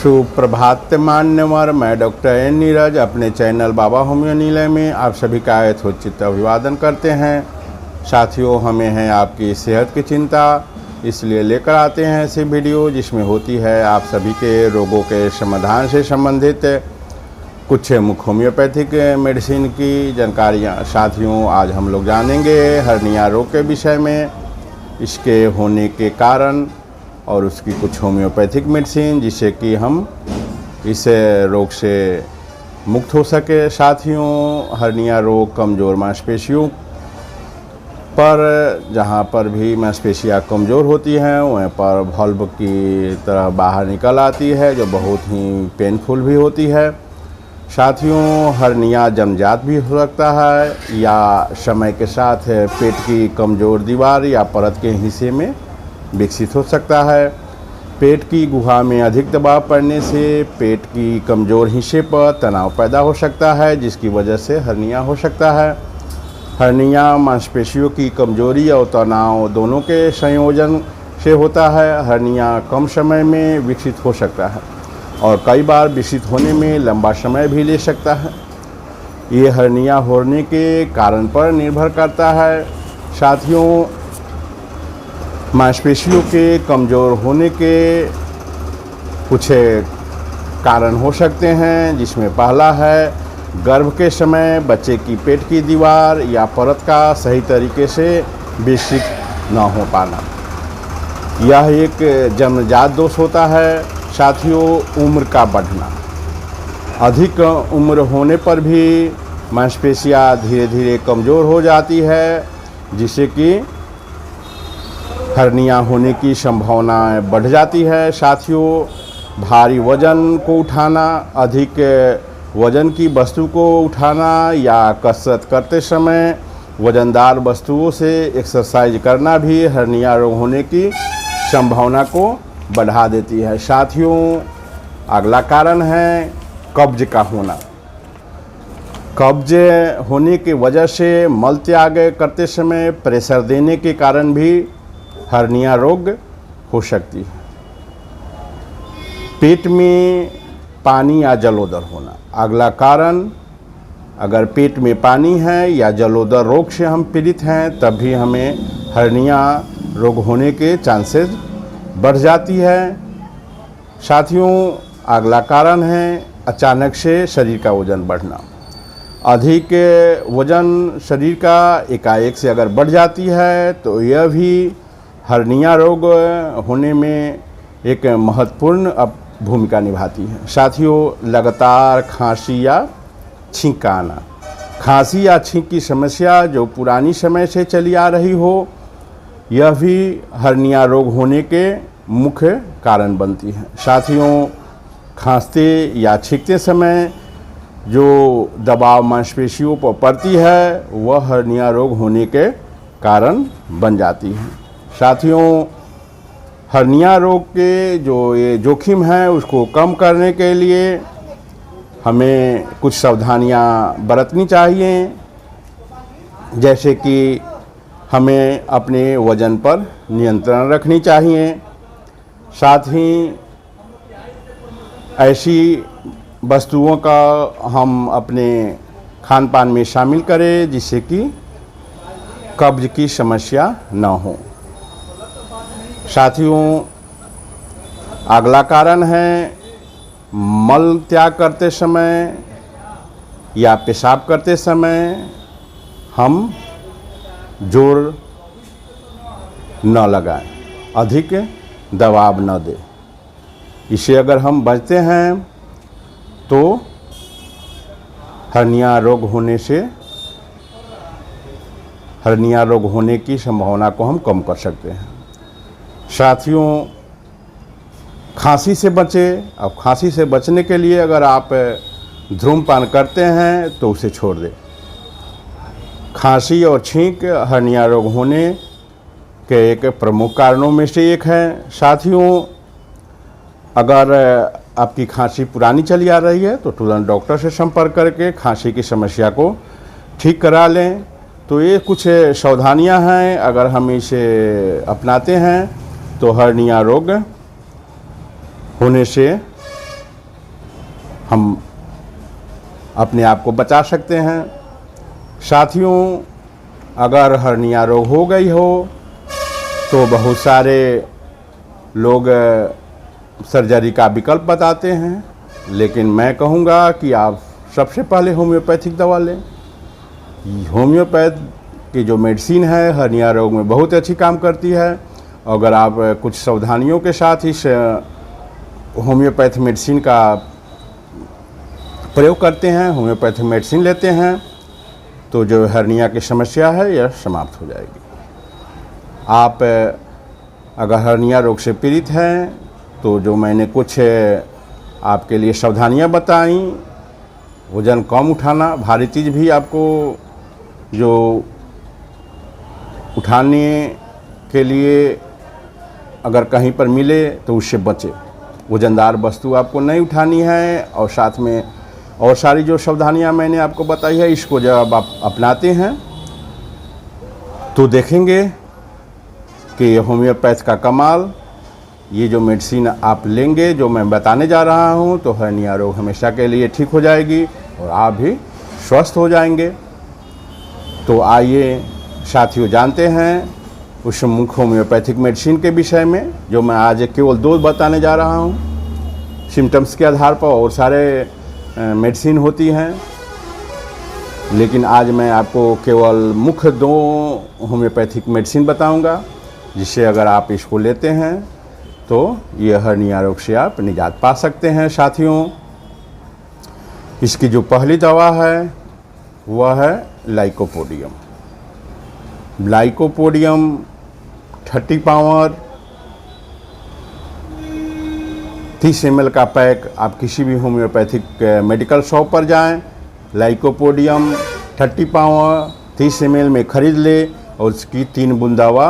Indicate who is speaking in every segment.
Speaker 1: सुप्रभात मान्यवर, मैं डॉक्टर एन नीरज अपने चैनल बाबा होम्यो निलय में आप सभी का यथोचित अभिवादन करते हैं। साथियों, हमें है आपकी सेहत की चिंता, इसलिए लेकर आते हैं ऐसी वीडियो जिसमें होती है आप सभी के रोगों के समाधान से संबंधित कुछ मुख्य होम्योपैथिक मेडिसिन की जानकारियाँ। साथियों, आज हम लोग जानेंगे हर्निया रोग के विषय में, इसके होने के कारण और उसकी कुछ होम्योपैथिक मेडिसिन जिससे कि हम इस रोग से मुक्त हो सके। साथियों, हर्निया रोग कमज़ोर मांसपेशियों पर, जहाँ पर भी मांसपेशियाँ कमज़ोर होती हैं वहाँ पर वॉल्व की तरह बाहर निकल आती है, जो बहुत ही पेनफुल भी होती है। साथियों, हर्निया जन्मजात भी हो सकता है या समय के साथ पेट की कमज़ोर दीवार या परत के हिस्से में विकसित हो सकता है। पेट की गुहा में अधिक दबाव पड़ने से पेट की कमज़ोर हिस्से पर तनाव पैदा हो सकता है, जिसकी वजह से हर्निया हो सकता है। हर्निया मांसपेशियों की कमज़ोरी और तनाव दोनों के संयोजन से होता है। हर्निया कम समय में विकसित हो सकता है और कई बार विकसित होने में लंबा समय भी ले सकता है। ये हर्निया होने के कारण पर निर्भर करता है। साथियों, मांसपेशियों के कमज़ोर होने के कुछ कारण हो सकते हैं, जिसमें पहला है गर्भ के समय बच्चे की पेट की दीवार या परत का सही तरीके से विकसित न हो पाना, यह एक जन्मजात दोष होता है। साथियों, उम्र का बढ़ना, अधिक उम्र होने पर भी मांसपेशियाँ धीरे धीरे कमज़ोर हो जाती है, जिससे कि हर्निया होने की संभावना बढ़ जाती है। साथियों, भारी वज़न को उठाना, अधिक वज़न की वस्तु को उठाना या कसरत करते समय वज़नदार वस्तुओं से एक्सरसाइज करना भी हर्निया रोग होने की संभावना को बढ़ा देती है। साथियों, अगला कारण है कब्ज का होना। कब्ज होने की वजह से मल त्याग करते समय प्रेशर देने के कारण भी हर्निया रोग हो सकती है। पेट में पानी या जलोदर होना, अगला कारण, अगर पेट में पानी है या जलोदर रोग से हम पीड़ित हैं तब भी हमें हर्निया रोग होने के चांसेस बढ़ जाती है। साथियों, अगला कारण है अचानक से शरीर का वज़न बढ़ना। अधिक वज़न शरीर का एकाएक से अगर बढ़ जाती है तो यह भी हर्निया रोग होने में एक महत्वपूर्ण भूमिका निभाती है। साथियों, लगातार खांसी या छींक का आना, खांसी या छींक की समस्या जो पुरानी समय से चली आ रही हो, यह भी हर्निया रोग होने के मुख्य कारण बनती है। साथियों, खांसते या छींकते समय जो दबाव मांसपेशियों पर पड़ती है वह हर्निया रोग होने के कारण बन जाती है। साथियों, हर्निया रोग के जो ये जोखिम है उसको कम करने के लिए हमें कुछ सावधानियां बरतनी चाहिए, जैसे कि हमें अपने वज़न पर नियंत्रण रखनी चाहिए। साथ ही ऐसी वस्तुओं का हम अपने खान पान में शामिल करें जिससे कि कब्ज की समस्या न हो। साथियों, अगला कारण है मल त्याग करते समय या पेशाब करते समय हम जोर न लगाएं, अधिक दबाव न दें। इसे अगर हम बचते हैं तो हर्निया रोग होने की संभावना को हम कम कर सकते हैं। साथियों, खांसी से बचें। अब खांसी से बचने के लिए अगर आप धूम्रपान करते हैं तो उसे छोड़ दें। खांसी और छींक हर्निया रोग होने के एक प्रमुख कारणों में से एक है। साथियों, अगर आपकी खांसी पुरानी चली आ रही है तो तुरंत डॉक्टर से संपर्क करके खांसी की समस्या को ठीक करा लें। तो ये कुछ सावधानियां हैं, अगर हम इसे अपनाते हैं तो हर्निया रोग होने से हम अपने आप को बचा सकते हैं। साथियों, अगर हर्निया रोग हो गई हो तो बहुत सारे लोग सर्जरी का विकल्प बताते हैं, लेकिन मैं कहूँगा कि आप सबसे पहले होम्योपैथिक दवा लें। होम्योपैथ की जो मेडिसिन है हर्निया रोग में बहुत अच्छी काम करती है। अगर आप कुछ सावधानियों के साथ इस होम्योपैथ मेडिसिन का प्रयोग करते हैं, होम्योपैथिक मेडिसिन लेते हैं, तो जो हर्निया की समस्या है यह समाप्त हो जाएगी। आप अगर हर्निया रोग से पीड़ित हैं तो जो मैंने कुछ आपके लिए सावधानियां बताई, वज़न कम उठाना, भारी चीज़ भी आपको जो उठाने के लिए अगर कहीं पर मिले तो उससे बचें। वज़नदार वस्तु आपको नहीं उठानी है। और साथ में और सारी जो सावधानियां मैंने आपको बताई है, इसको जब आप अपनाते हैं तो देखेंगे कि होम्योपैथ का कमाल। ये जो मेडिसिन आप लेंगे, जो मैं बताने जा रहा हूँ, तो हर्निया रोग हमेशा के लिए ठीक हो जाएगी और आप भी स्वस्थ हो जाएंगे। तो आइए साथियों, जानते हैं उस मुख्य होम्योपैथिक मेडिसिन के विषय में, जो मैं आज केवल 2 बताने जा रहा हूँ। सिम्टम्स के आधार पर और सारे मेडिसिन होती हैं, लेकिन आज मैं आपको केवल मुख्य 2 होम्योपैथिक मेडिसिन बताऊंगा, जिससे अगर आप इसको लेते हैं तो ये हर्निया रोग से आप निजात पा सकते हैं। साथियों, इसकी जो पहली दवा है वह है लाइकोपोडियम। लाइकोपोडियम 30 पावर 30 ml का पैक आप किसी भी होम्योपैथिक मेडिकल शॉप पर जाएं, लाइकोपोडियम 30 पावर 30 ml में ख़रीद ले और उसकी 3 बूंद दवा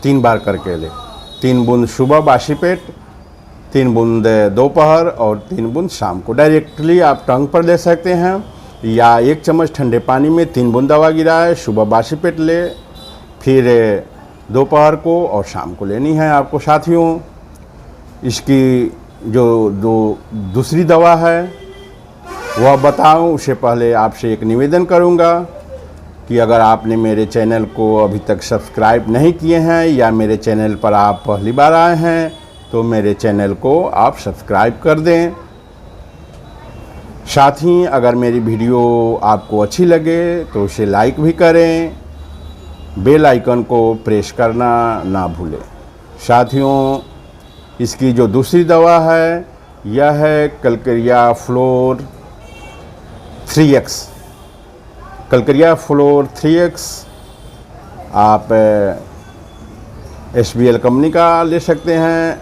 Speaker 1: 3 बार करके ले। 3 बूंद सुबह बासी पेट, 3 बूंद दोपहर और 3 बूंद शाम को। डायरेक्टली आप टंग पर ले सकते हैं या 1 चम्मच ठंडे पानी में 3 बूंद दवा गिराए, सुबह बासी पेट ले, फिर दोपहर को और शाम को लेनी है आपको। साथियों, इसकी जो दूसरी दवा है वह बताऊं उससे पहले आपसे एक निवेदन करूंगा कि अगर आपने मेरे चैनल को अभी तक सब्सक्राइब नहीं किए हैं या मेरे चैनल पर आप पहली बार आए हैं तो मेरे चैनल को आप सब्सक्राइब कर दें। साथ ही अगर मेरी वीडियो आपको अच्छी लगे तो उसे लाइक भी करें, बेल आइकन को प्रेस करना ना भूलें। साथियों, इसकी जो दूसरी दवा है यह है कलकरिया फ्लोर 3X। कलकरिया फ्लोर 3X आप SBL कंपनी का ले सकते हैं।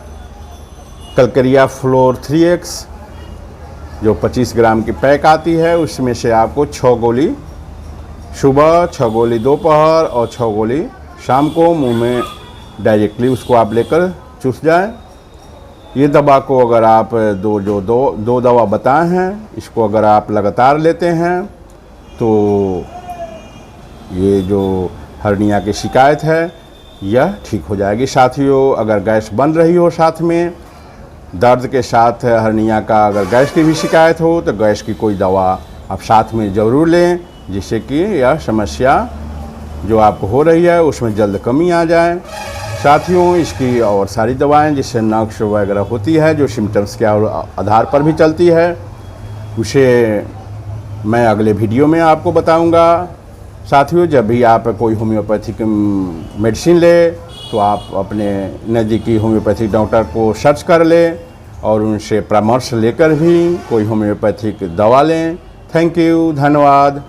Speaker 1: कलकरिया फ्लोर 3X जो 25 ग्राम की पैक आती है, उसमें से आपको 6 गोली सुबह, 6 गोली दोपहर और 6 गोली शाम को मुंह में डायरेक्टली उसको आप लेकर चूस जाएं। ये दवा को अगर आप दो दवा बताए हैं, इसको अगर आप लगातार लेते हैं तो ये जो हर्निया की शिकायत है यह ठीक हो जाएगी। साथियों, अगर गैस बन रही हो, साथ में दर्द के साथ हर्निया का अगर गैस की भी शिकायत हो, तो गैस की कोई दवा आप साथ में ज़रूर लें, जिससे कि यह समस्या जो आपको हो रही है उसमें जल्द कमी आ जाए। साथियों, इसकी और सारी दवाएं जिससे नक्श वगैरह होती है, जो सिम्टम्स के आधार पर भी चलती है, उसे मैं अगले वीडियो में आपको बताऊंगा। साथियों, जब भी आप कोई होम्योपैथिक मेडिसिन ले तो आप अपने नज़दीकी होम्योपैथिक डॉक्टर को सर्च कर लें और उनसे परामर्श लेकर भी कोई होम्योपैथिक दवा लें। थैंक यू, धन्यवाद।